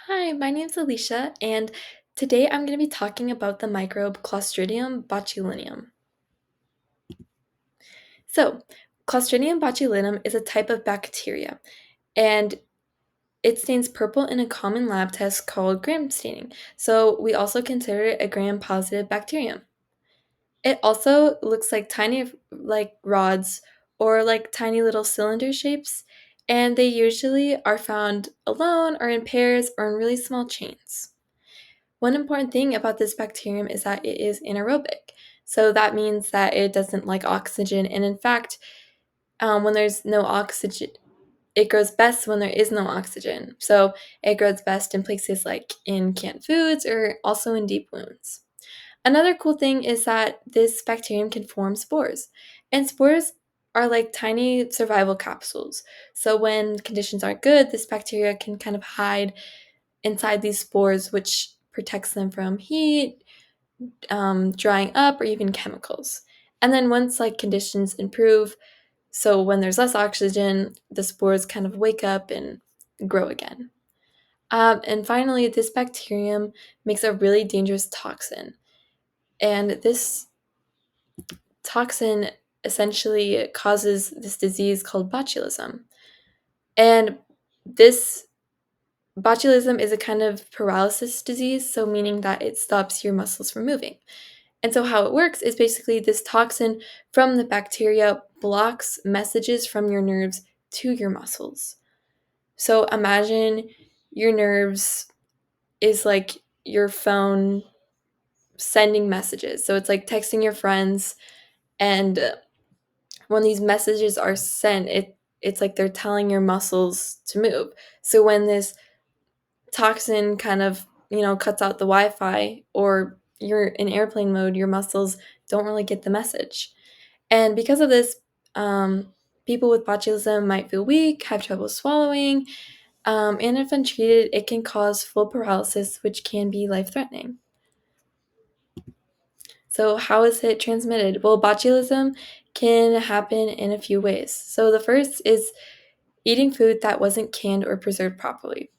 Hi, my name's Alicia, and today I'm going to be talking about the microbe Clostridium botulinum. So, Clostridium botulinum is a type of bacteria, and it stains purple in a common lab test called gram staining. So, we also consider it a gram-positive bacterium. It also looks like tiny, like rods or like tiny little cylinder shapes, and they usually are found alone or in pairs or in really small chains. One important thing about this bacterium is that it is anaerobic. So that means that it doesn't like oxygen. And in fact, when there's no oxygen, it grows best when there is no oxygen. So it grows best in places like in canned foods or also in deep wounds. Another cool thing is that this bacterium can form spores. And spores are like tiny survival capsules. So when conditions aren't good, this bacteria can kind of hide inside these spores, which protects them from heat, drying up, or even chemicals. And then once like conditions improve, so when there's less oxygen, the spores kind of wake up and grow again. And finally, this bacterium makes a really dangerous toxin. And this toxin essentially causes this disease called botulism. And this botulism is a kind of paralysis disease, so meaning that it stops your muscles from moving. And so, how it works is basically this toxin from the bacteria blocks messages from your nerves to your muscles. So, imagine your nerves is like your phone sending messages. So, it's like texting your friends, and when these messages are sent, it's like they're telling your muscles to move. So, when this toxin kind of, cuts out the Wi-Fi or you're in airplane mode, your muscles don't really get the message. And because of this, people with botulism might feel weak, have trouble swallowing, and if untreated, it can cause full paralysis, which can be life-threatening. So, how is it transmitted? Well, botulism can happen in a few ways. So, the first is eating food that wasn't canned or preserved properly.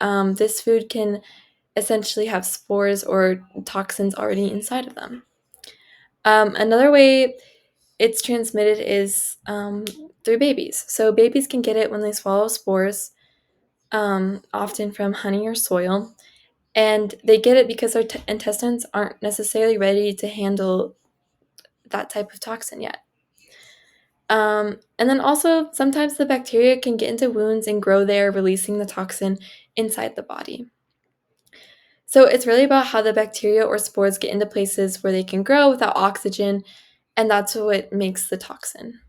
This food can essentially have spores or toxins already inside of them. Another way it's transmitted is through babies. So babies can get it when they swallow spores, often from honey or soil, and they get it because their intestines aren't necessarily ready to handle that type of toxin yet. And then also, sometimes the bacteria can get into wounds and grow there, releasing the toxin inside the body. So it's really about how the bacteria or spores get into places where they can grow without oxygen, and that's what makes the toxin.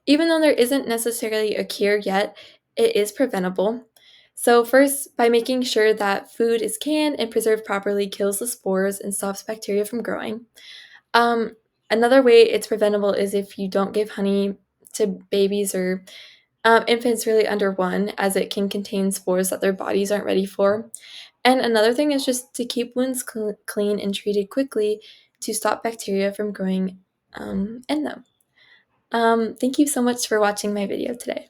Even though there isn't necessarily a cure yet, it is preventable. So, first, by making sure that food is canned and preserved properly kills the spores and stops bacteria from growing. Um, Another way it's preventable is if you don't give honey to babies or infants really under one, as it can contain spores that their bodies aren't ready for. And another thing is just to keep wounds clean and treated quickly to stop bacteria from growing in them. Thank you so much for watching my video today.